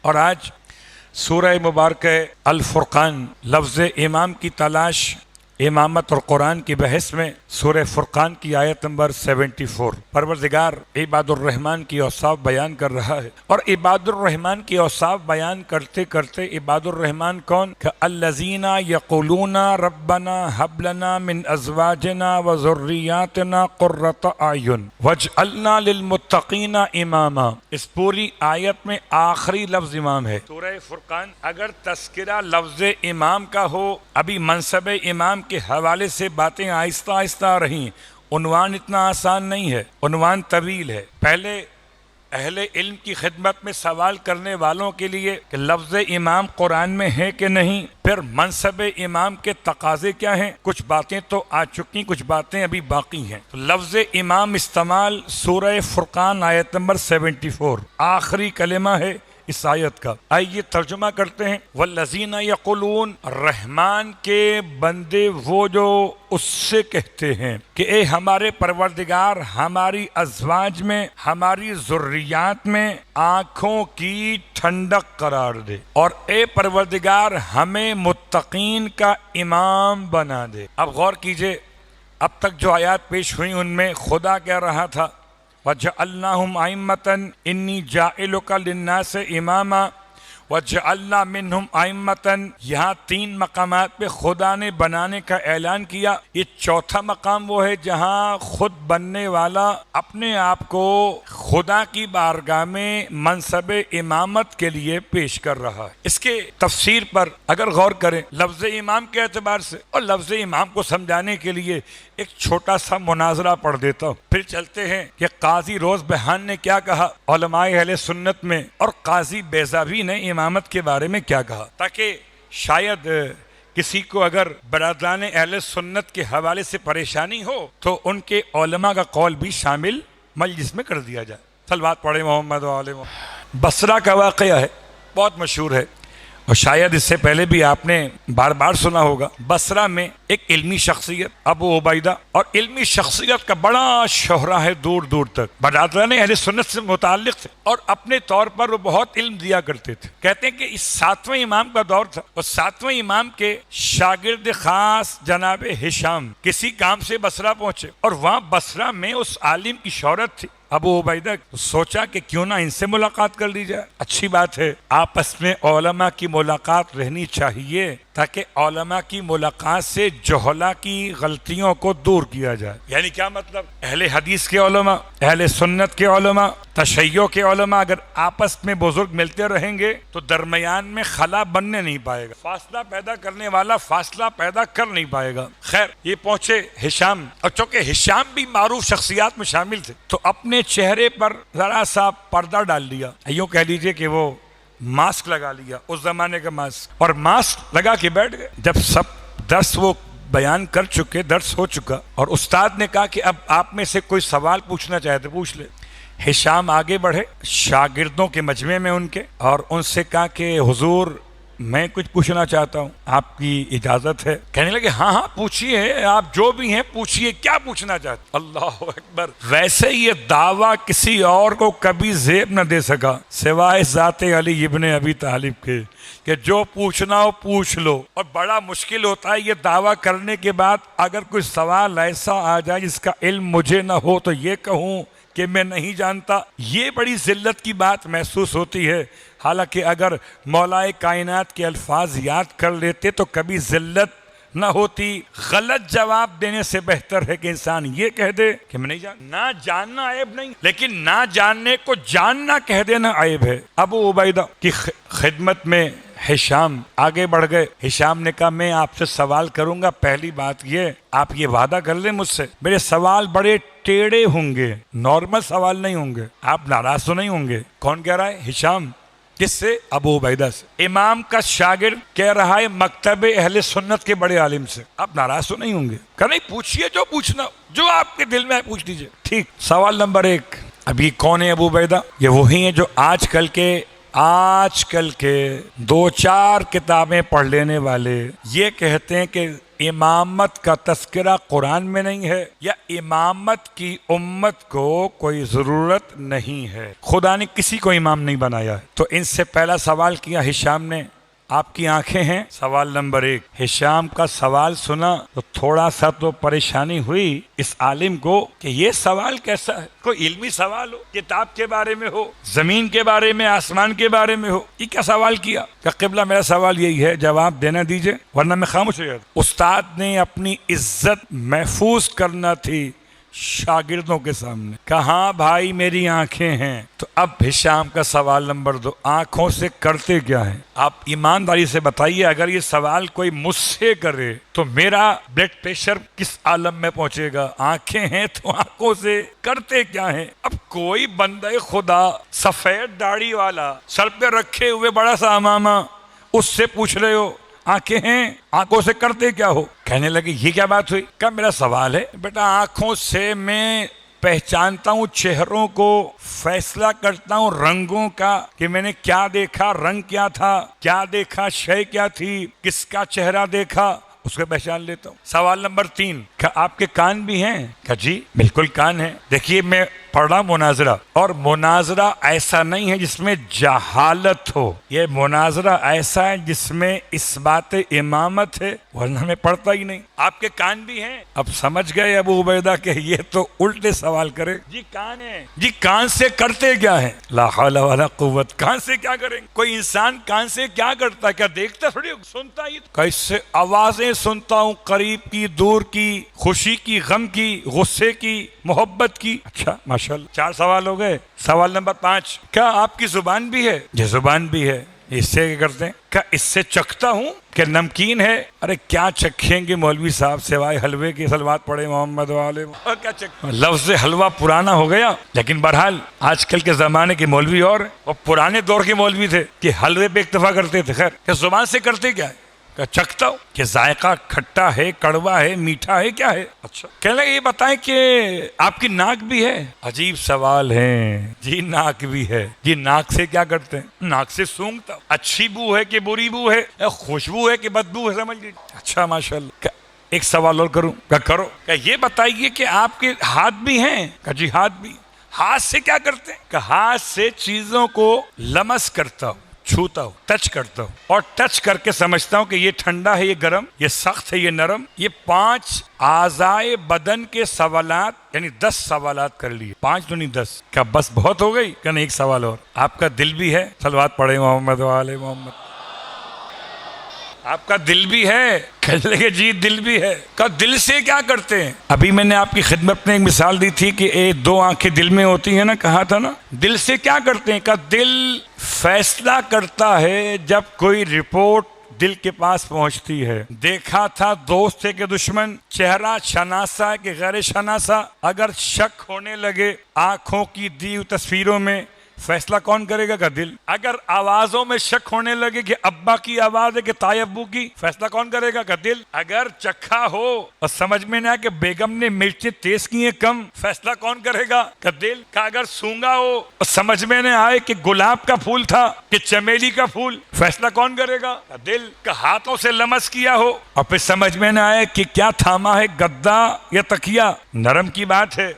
اور آج سورہ مبارکہ الفرقان لفظ امام کی تلاش، امامت اور قرآن کی بحث میں سورہ فرقان کی آیت نمبر 74 پروردگار عباد الرحمن کی اوصاف بیان کر رہا ہے۔ اور عباد الرحمن کی اوصاف بیان کرتے کرتے عباد الرحمن کون کہ الذین یقولون ربنا هب لنا من ازواجنا وذریاتنا قرۃ اعین واجعلنا للمتقین اماما۔ اس پوری آیت میں آخری لفظ امام ہے۔ سورہ فرقان اگر تذکرہ لفظ امام کا ہو، ابھی منصب امام کے حوالے سے باتیں آہستہ آہستہ آ رہی ہیں، عنوان اتنا آسان نہیں ہے، عنوان طویل ہے۔ پہلے اہل علم کی خدمت میں سوال کرنے والوں کے لیے کہ لفظ امام قرآن میں ہے کہ نہیں، پھر منصب امام کے تقاضے کیا ہیں، کچھ باتیں تو آ چکی، کچھ باتیں ابھی باقی ہیں۔ تو لفظ امام استعمال سورہ فرقان آیت نمبر 74 آخری کلمہ ہے اس آیت کا۔ آئیے ترجمہ کرتے ہیں۔ والذین یقولون، رحمان کے بندے وہ جو اس سے کہتے ہیں کہ اے ہمارے پروردگار ہماری ازواج میں، ہماری ذریات میں آنکھوں کی ٹھنڈک قرار دے، اور اے پروردگار ہمیں متقین کا امام بنا دے۔ اب غور کیجئے، اب تک جو آیات پیش ہوئی ان میں خدا کہہ رہا تھا وَجَعَلْنَاهُمْ أَئِمَّةً إِنِّي جَاعِلُكَ لِلنَّاسِ إِمَامًا وَجَعَلْنَا مِنْهُمْ أَئِمَّةً۔ یہاں تین مقامات پہ خدا نے بنانے کا اعلان کیا۔ یہ چوتھا مقام وہ ہے جہاں خود بننے والا اپنے آپ کو خدا کی بارگاہ میں منصب امامت کے لیے پیش کر رہا ہے۔ اس کے تفسیر پر اگر غور کریں لفظ امام کے اعتبار سے اور لفظ امام کو سمجھانے کے لیے ایک چھوٹا سا مناظرہ پڑھ دیتا ہوں، پھر چلتے ہیں کہ قاضی روز بہان نے کیا کہا علماء اہل سنت میں، اور قاضی بیضاوی نے امامت کے بارے میں کیا کہا، تاکہ شاید کسی کو اگر برادران اہل سنت کے حوالے سے پریشانی ہو تو ان کے علماء کا قول بھی شامل مجلس میں کر دیا جائے۔ صلوات پڑھیں محمد و آل محمد۔ بصرہ کا واقعہ ہے، بہت مشہور ہے، اور شاید اس سے پہلے بھی آپ نے بار بار سنا ہوگا۔ بصرہ میں ایک علمی شخصیت ابو عبیدہ، اور علمی شخصیت کا بڑا شہرہ ہے دور دور تک، برادران اہل سنت سے متعلق تھے، اور اپنے طور پر وہ بہت علم دیا کرتے تھے۔ کہتے ہیں کہ اس 7ویں امام کا دور تھا، اور 7ویں امام کے شاگرد خاص جناب ہشام کسی کام سے بصرہ پہنچے، اور وہاں بصرہ میں اس عالم کی شہرت تھی۔ ابو عبیدہ سوچا کہ کیوں نہ ان سے ملاقات کر لی جائے، اچھی بات ہے، آپس میں علماء کی ملاقات رہنی چاہیے تاکہ علماء کی ملاقات سے جہلا کی غلطیوں کو دور کیا جائے۔ یعنی کیا مطلب، اہل حدیث کے علماء، اہل سنت کے علماء، تشیع کے علماء اگر آپس میں بزرگ ملتے رہیں گے تو درمیان میں خلا بننے نہیں پائے گا، فاصلہ پیدا کرنے والا فاصلہ پیدا کر نہیں پائے گا۔ خیر، یہ پہنچے ہشام، اور چونکہ ہشام بھی معروف شخصیات میں شامل تھے تو اپنے چہرے پر ذرا سا پردہ ڈال لیا، یوں کہہ لیجئے کہ وہ ماسک لگا لیا، اس زمانے کا ماسک، اور ماسک لگا کے بیٹھ گئے۔ جب سب درس وہ بیان کر چکے، درس ہو چکا، اور استاد نے کہا کہ اب آپ میں سے کوئی سوال پوچھنا چاہے تو پوچھ لے۔ ہشام آگے بڑھے شاگردوں کے مجمع میں ان کے، اور ان سے کہا کہ حضور میں کچھ پوچھنا چاہتا ہوں، آپ کی اجازت ہے؟ کہنے لگے ہاں ہاں پوچھیے، آپ جو بھی ہیں پوچھیے، کیا پوچھنا چاہتے؟ اللہ اکبر! ویسے یہ دعویٰ کسی اور کو کبھی زیب نہ دے سکا سوائے ذات علی ابن ابی طالب کے، کہ جو پوچھنا ہو پوچھ لو۔ اور بڑا مشکل ہوتا ہے یہ دعویٰ کرنے کے بعد اگر کوئی سوال ایسا آ جائے جس کا علم مجھے نہ ہو تو یہ کہوں کہ میں نہیں جانتا، یہ بڑی ذلت کی بات محسوس ہوتی ہے۔ حالانکہ اگر مولائے کائنات کے الفاظ یاد کر لیتے تو کبھی ذلت نہ ہوتی۔ غلط جواب دینے سے بہتر ہے کہ انسان یہ کہہ دے کہ میں نہیں جانتا۔ نہ جاننا عیب نہیں، لیکن نہ جاننے کو جاننا کہہ دینا عیب ہے۔ ابو عبیدہ کی خدمت میں ہشام آگے بڑھ گئے۔ ہشام نے کہا میں آپ سے سوال کروں گا، پہلی بات یہ آپ یہ وعدہ کر لیں مجھ سے میرے سوال بڑے ٹیڑے ہوں گے، نارمل سوال نہیں ہوں گے، آپ ناراض تو نہیں ہوں گے؟ کون کہہ رہا ہے؟ ہشام۔ کس سے؟ ابو عبیدہ سے۔ امام کا شاگرد کہہ رہا ہے مکتب اہل سنت کے بڑے عالم سے، آپ ناراض تو نہیں ہوں گے؟ کہ نہیں، پوچھئے جو پوچھنا، جو آپ کے دل میں ہے پوچھ لیجئے۔ ٹھیک، سوال نمبر 1، اب یہ کون ہے ابو عبیدہ؟ یہ وہی ہیں جو آج کل کے 2-4 کتابیں پڑھ لینے والے یہ کہتے ہیں کہ امامت کا تذکرہ قرآن میں نہیں ہے یا امامت کی امت کو کوئی ضرورت نہیں ہے. خدا نے کسی کو امام نہیں بنایا ہے. تو ان سے پہلا سوال کیا ہشام نے، آپ کی آنکھیں ہیں. سوال نمبر 1. ہشام کا سوال سنا تو تھوڑا سا تو پریشانی ہوئی اس عالم کو کہ یہ سوال کیسا ہے. کوئی علمی سوال ہو، کتاب کے بارے میں ہو، زمین کے بارے میں، آسمان کے بارے میں ہو، یہ کیا سوال کیا؟ کہ قبلہ میرا سوال یہی ہے، جواب دینا دیجئے ورنہ میں خاموش ہو جاتا. استاد نے اپنی عزت محفوظ کرنا تھی شاگردوں کے سامنے. کہاں بھائی میری آنکھیں ہیں. تو اب ہشام کا سوال نمبر 2، آنکھوں سے کرتے کیا ہیں؟ آپ ایمانداری سے بتائیے، اگر یہ سوال کوئی مجھ سے کرے تو میرا بلڈ پریشر کس عالم میں پہنچے گا؟ آنکھیں ہیں تو آنکھوں سے کرتے کیا ہیں؟ اب کوئی بندہ خدا سفید داڑھی والا سر پہ رکھے ہوئے بڑا سا امامہ، اس سے پوچھ رہے ہو آنکھیں ہیں، آنکھوں سے کرتے کیا ہو؟ کہنے لگے یہ کیا بات ہوئی؟ کیا میرا سوال ہے؟ بیٹا آنکھوں سے میں پہچانتا ہوں چہروں کو، فیصلہ کرتا ہوں رنگوں کا کہ میں نے کیا دیکھا، رنگ کیا تھا، کیا دیکھا، شے کیا تھی، کس کا چہرہ دیکھا، اس کو پہچان لیتا ہوں. سوال نمبر 3، کیا آپ کے کان بھی ہیں؟ کہا جی بالکل کان ہیں. دیکھیے میں پڑھ رہا مناظرہ، اور مناظرہ ایسا نہیں ہے جس میں جہالت ہو، یہ مناظرہ ایسا ہے جس میں اس بات امامت ہے، ورنہ میں پڑھتا ہی نہیں. آپ کے کان بھی ہیں؟ اب سمجھ گئے ابو عبیدہ کہ یہ تو الٹے سوال کرے. جی کان ہیں. جی کان سے کرتے کیا ہیں؟ لا حول ولا قوت. کان سے کیا کریں؟ کوئی انسان کان سے کیا کرتا ہے؟ کیا دیکھتا تھوڑی، سنتا ہی. کیسے آوازیں سنتا ہوں، قریب کی، دور کی، خوشی کی، غم کی، غصے کی، محبت کی. اچھا ماشاءاللہ. 4 سوال ہو گئے. سوال نمبر 5، کیا آپ کی زبان بھی ہے؟ یہ زبان بھی ہے. اس سے کیا کرتے ہیں؟ کیا اس سے چکھتا ہوں کہ نمکین ہے؟ ارے کیا چکھیں گے مولوی صاحب سوائے حلوے کی. صلوات پڑھے محمد والے. کیا چکھ، لفظ حلوہ پرانا ہو گیا، لیکن بہرحال آج کل کے زمانے کے مولوی اور پرانے دور کے مولوی تھے کہ حلوے پہ اکتفا کرتے تھے. خیر کہ زبان سے کرتے کیا ہے؟ کہ چکھتا ہوں کہ ذائقہ کھٹا ہے، کڑوا ہے، میٹھا ہے، کیا ہے؟ اچھا کہنے لگے یہ بتائیں کہ آپ کی ناک بھی ہے. عجیب سوال ہے. جی ناک بھی ہے. جی ناک سے کیا کرتے ہیں؟ ناک سے سونگتا ہوں. اچھی بو ہے کہ بری بو ہے، خوشبو ہے کہ بدبو ہے، سمجھ لیجیے. اچھا ماشاءاللہ. ایک سوال اور کروں؟ کیا کرو. کہ یہ بتائیے کہ آپ کے ہاتھ بھی ہیں؟ کہ جی ہاتھ بھی. ہاتھ سے کیا کرتے ہیں؟ کہ ہاتھ سے چیزوں کو لمس کرتا ہوں، چھوتا ہوں، ٹچ کرتا ہوں، اور ٹچ کر کے سمجھتا ہوں کہ یہ ٹھنڈا ہے، یہ گرم، یہ سخت ہے، یہ نرم. یہ 5 اعضائے بدن کے سوالات، یعنی 10 سوالات کر لیے. 5 تو نہیں 10. کیا بس بہت ہو گئی؟ کہ نہیں ایک سوال اور. آپ کا دل بھی ہے؟ صلوات پڑھے محمد وآل محمد. آپ کا دل بھی ہے؟ کہنے لگے جی دل بھی ہے. کہ دل سے کیا کرتے ہیں؟ ابھی میں نے آپ کی خدمت میں ایک مثال دی تھی کہ 2 آنکھیں دل میں ہوتی ہیں نا، کہا تھا نا. دل سے کیا کرتے ہیں؟ کہ دل فیصلہ کرتا ہے جب کوئی رپورٹ دل کے پاس پہنچتی ہے. دیکھا تھا دوست ہے کہ دشمن، چہرہ شناسا ہے کہ غیر شناسا. اگر شک ہونے لگے آنکھوں کی دی ہوئی تصویروں میں، فیصلہ کون کرے گا؟ کا دل. اگر آوازوں میں شک ہونے لگے کہ ابا کی آواز ہے کہ تائی ابو کی، فیصلہ کون کرے گا؟ کا دل. اگر چکھا ہو اور سمجھ میں نہ آئے کہ بیگم نے مرچیں تیز کی ہیں کم، فیصلہ کون کرے گا؟ کا دل. کہ اگر سونگا ہو اور سمجھ میں نہ آئے کہ گلاب کا پھول تھا کہ چمیلی کا پھول، فیصلہ کون کرے گا؟ کا دل. کہ ہاتھوں سے لمس کیا ہو اور پھر سمجھ میں نہ آئے کہ کیا تھاما ہے، گدا یا تکیا. نرم کی بات ہے،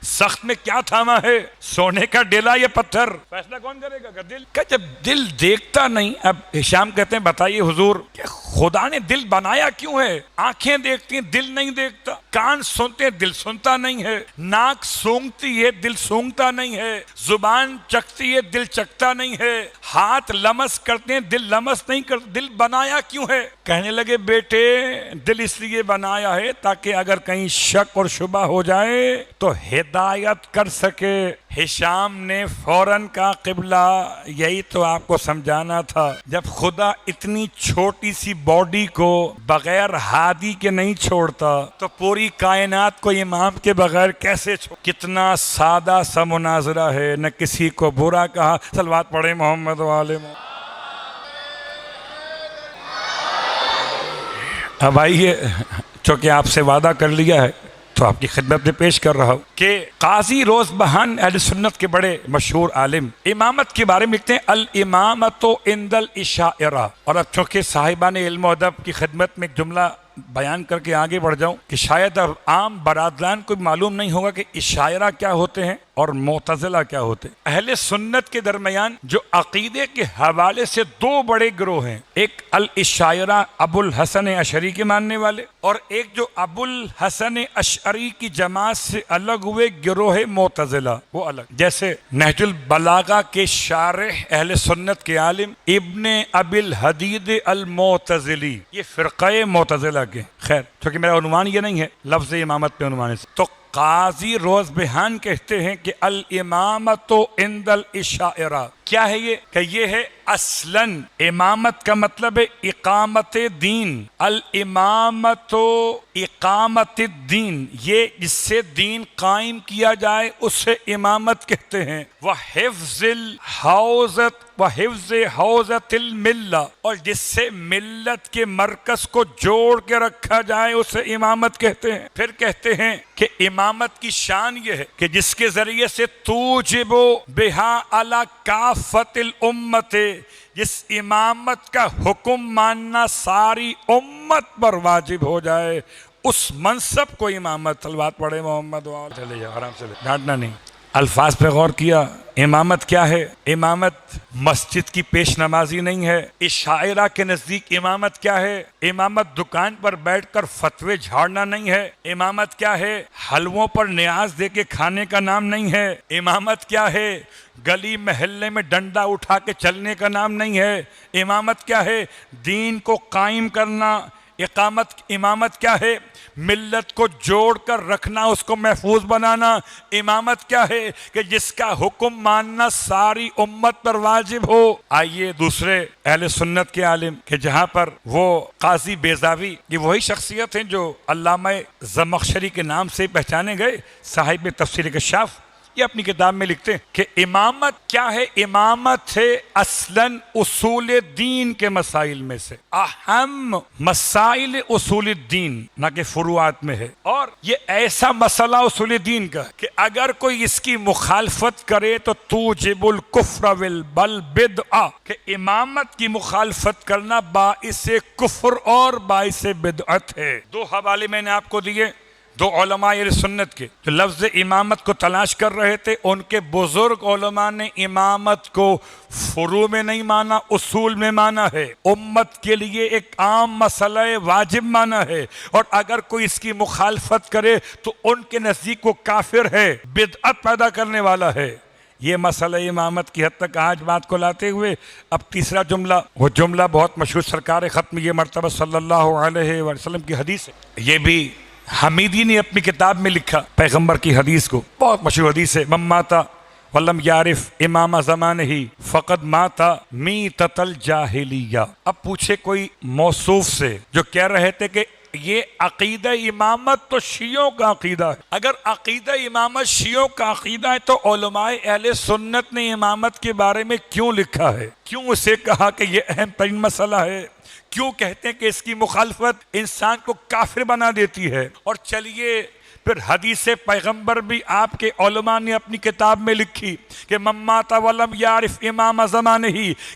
سخت میں کیا تھاما ہے، سونے کا ڈیلا یا پتھر، فیصلہ کون کرے گا؟ کہ دل. کہ جب دل دیکھتا نہیں. اب ہشام کہتے ہیں بتائیے حضور کہ خدا نے دل بنایا کیوں ہے؟ آنکھیں دیکھتی ہیں، دل نہیں دیکھتا. کان سنتے ہیں، دل سنتا نہیں ہے. ناک سونگتی ہے، دل سونگتا نہیں ہے. زبان چکھتی ہے، دل چکھتا نہیں ہے. ہاتھ لمس کرتے ہیں، دل لمس نہیں کرتے. دل بنایا کیوں ہے؟ کہنے لگے بیٹے دل اس لیے بنایا ہے تاکہ اگر کہیں شک اور شبہ ہو جائے تو ہدایت کر سکے. ہشام نے فوراً کہا قبلہ یہی تو آپ کو سمجھانا تھا. جب خدا اتنی چھوٹی سی باڈی کو بغیر ہادی کے نہیں چھوڑتا تو پوری کائنات کو امام کے بغیر کیسے چھوڑ. کتنا سادہ سا مناظرہ ہے، نہ کسی کو برا کہا. صلوات پڑھے محمد والے. اب آئیے، چونکہ آپ سے وعدہ کر لیا ہے تو آپ کی خدمت میں پیش کر رہا ہوں کہ قاضی روز بہان اہل سنت کے بڑے مشہور عالم امامت کے بارے میں لکھتے ہیں الامامت عند الاشاعرہ. اور اب چونکہ صاحبان علم و ادب کی خدمت میں ایک جملہ بیان کر کے آگے بڑھ جاؤں کہ شاید اب عام برادران کو معلوم نہیں ہوگا کہ اشاعرہ کیا ہوتے ہیں اور معتزلہ کیا ہوتے ہیں۔ اہل سنت کے درمیان جو عقیدے کے حوالے سے دو بڑے گروہ ہیں، ایک الاشاعرہ ابو الحسن اشعری کے ماننے والے، اور ایک جو ابو الحسن اشعری کی جماعت سے الگ ہوئے گروہ معتزلہ، وہ الگ۔ جیسے نہج البلاغہ کے شارح اہل سنت کے عالم ابن ابی الحدید المعتزلی، یہ فرقہ معتزلہ کے۔ خیر، چونکہ میرا عنوان یہ نہیں ہے لفظ امامت پہ عنوان سے، تو قاضی روزبہان کہتے ہیں کہ الامامت عند الاشاعرہ کیا ہے یہ؟ کہ یہ ہے اصلاً امامت کا مطلب ہے اقامت دین، الامامت اقامت الدین، یہ جس سے دین قائم کیا جائے اسے امامت کہتے ہیں۔ وحفظ الحوزت وحفظ حوزت الملہ، اور جس سے ملت کے مرکز کو جوڑ کے رکھا جائے اسے امامت کہتے ہیں۔ پھر کہتے ہیں کہ امامت کی شان یہ ہے کہ جس کے ذریعے سے توجب بہا علی کافت الامت، جس امامت کا حکم ماننا ساری امت پر واجب ہو جائے، اس منصب کو امامت۔ صلوات پڑھے محمد وآلہ۔ چلے جاؤ آرام سے، ڈانٹنا نہیں۔ الفاظ پہ غور کیا، امامت کیا ہے؟ امامت مسجد کی پیش نمازی نہیں ہے۔ اشاعرہ کے نزدیک امامت کیا ہے؟ امامت دکان پر بیٹھ کر فتوے جھاڑنا نہیں ہے۔ امامت کیا ہے؟ حلووں پر نیاز دے کے کھانے کا نام نہیں ہے۔ امامت کیا ہے؟ گلی محلے میں ڈنڈا اٹھا کے چلنے کا نام نہیں ہے۔ امامت کیا ہے؟ دین کو قائم کرنا۔ امامت کیا ہے؟ ملت کو جوڑ کر رکھنا، اس کو محفوظ بنانا۔ امامت کیا ہے؟ کہ جس کا حکم ماننا ساری امت پر واجب ہو۔ آئیے دوسرے اہل سنت کے عالم کہ جہاں پر وہ قاضی بیضاوی، یہ وہی شخصیت ہیں جو علامہ زمخشری کے نام سے پہچانے گئے، صاحب تفسیر کشاف، یہ اپنی کتاب میں لکھتے ہیں کہ امامت کیا ہے؟ امامت ہے اصلاً اصول دین کے مسائل میں سے اہم مسائل اصول الدین، نہ کہ فروعات میں ہے۔ اور یہ ایسا مسئلہ اصول دین کا کہ اگر کوئی اس کی مخالفت کرے تو توجب الکفر والبدع، کہ امامت کی مخالفت کرنا باعث کفر اور باعث بدعت ہے۔ دو حوالے میں نے آپ کو دیے، دو علماء اہل سنت کے جو لفظ امامت کو تلاش کر رہے تھے، ان کے بزرگ علماء نے امامت کو فروع میں نہیں مانا، اصول میں مانا ہے، امت کے لیے ایک عام مسئلہ واجب مانا ہے، اور اگر کوئی اس کی مخالفت کرے تو ان کے نزدیک وہ کافر ہے، بدعت پیدا کرنے والا ہے۔ یہ مسئلہ امامت کی حد تک آج بات کو لاتے ہوئے اب تیسرا جملہ، وہ جملہ بہت مشہور سرکار ختم یہ مرتبہ صلی اللہ علیہ وسلم کی حدیث ہے، یہ بھی حمیدی نے اپنی کتاب میں لکھا پیغمبر کی حدیث کو، بہت مشہور حدیث ہے، من مات ولم یعرف امام زمانہ فقد مات میتۃ الجاہلیہ۔ اب پوچھے کوئی موصوف سے جو کہہ رہے تھے کہ یہ عقیدہ امامت تو شیعوں کا عقیدہ ہے، اگر عقیدہ امامت شیعوں کا عقیدہ ہے تو علماء اہل سنت نے امامت کے بارے میں کیوں لکھا ہے؟ کیوں اسے کہا کہ یہ اہم ترین مسئلہ ہے؟ کیوں کہتے ہیں کہ اس کی مخالفت انسان کو کافر بنا دیتی ہے؟ اور چلیے پھر حدیث پیغمبر بھی آپ کے علماء نے اپنی کتاب میں لکھی کہ من مات ولم یعرف امام زمانہ،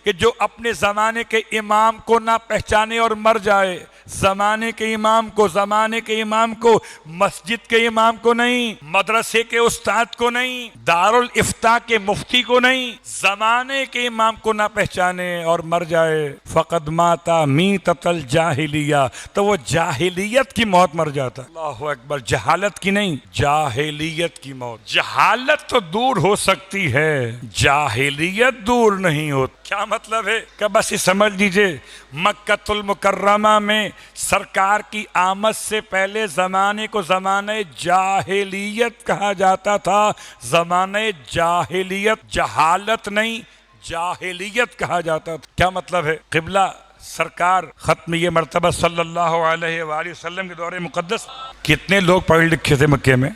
کہ جو اپنے زمانے کے امام کو نہ پہچانے اور مر جائے، زمانے کے امام کو، مسجد کے امام کو نہیں، مدرسے کے استاد کو نہیں، دارالافتاء کے مفتی کو نہیں، زمانے کے امام کو نہ پہچانے اور مر جائے، فقد مات میتۃ الجاہلیہ، تو وہ جاہلیت کی موت مر جاتا۔ اللہ اکبر، جہالت کی نہیں، جاہلیت کی موت۔ جہالت تو دور ہو سکتی ہے، جاہلیت دور نہیں ہوتی۔ کیا مطلب ہے؟ کہ بس یہ سمجھ لیجئے مکہ المکرمہ میں سرکار کی آمد سے پہلے زمانے کو زمانہ جاہلیت کہا جاتا تھا، زمانہ جاہلیت، جہالت نہیں جاہلیت کہا جاتا تھا۔ کیا مطلب ہے؟ قبلہ سرکار ختم یہ مرتبہ صلی اللہ علیہ وآلہ وسلم کے دور مقدس کتنے لوگ پڑھے لکھے تھے مکے میں؟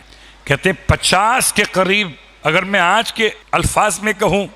کہتے 50 کے قریب، اگر میں آج کے الفاظ میں کہوں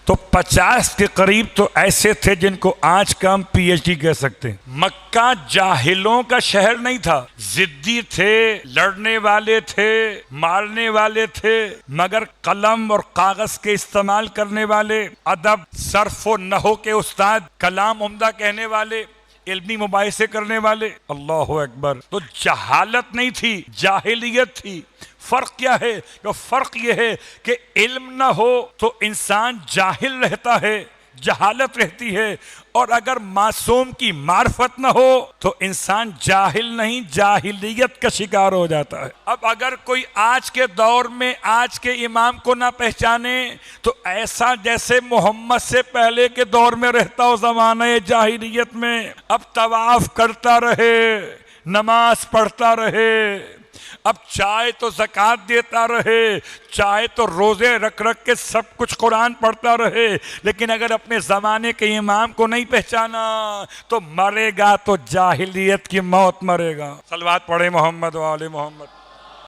تو 50 کے قریب تو ایسے تھے جن کو آج کا ہم پی ایچ ڈی کہہ سکتے ہیں۔ مکہ جاہلوں کا شہر نہیں تھا، ضدی تھے، لڑنے والے تھے، مارنے والے تھے، مگر قلم اور کاغذ کے استعمال کرنے والے، ادب، صرف و نحو کے استاد، کلام عمدہ کہنے والے، علمی مباحثے کرنے والے، اللہ اکبر. تو جہالت نہیں تھی، جاہلیت تھی. فرق کیا ہے؟ تو فرق یہ ہے کہ علم نہ ہو تو انسان جاہل رہتا ہے، جہالت رہتی ہے، اور اگر معصوم کی معرفت نہ ہو تو انسان جاہل نہیں، جاہلیت کا شکار ہو جاتا ہے. اب اگر کوئی آج کے دور میں آج کے امام کو نہ پہچانے تو ایسا جیسے محمد سے پہلے کے دور میں رہتا ہو زمانہ جاہلیت میں، اب طواف کرتا رہے، نماز پڑھتا رہے، اب چاہے تو زکوٰۃ دیتا رہے، چاہے تو روزے رکھ کے سب کچھ قرآن پڑھتا رہے، لیکن اگر اپنے زمانے کے امام کو نہیں پہچانا تو مرے گا تو جاہلیت کی موت مرے گا. صلوات پڑھے محمد و آل محمد.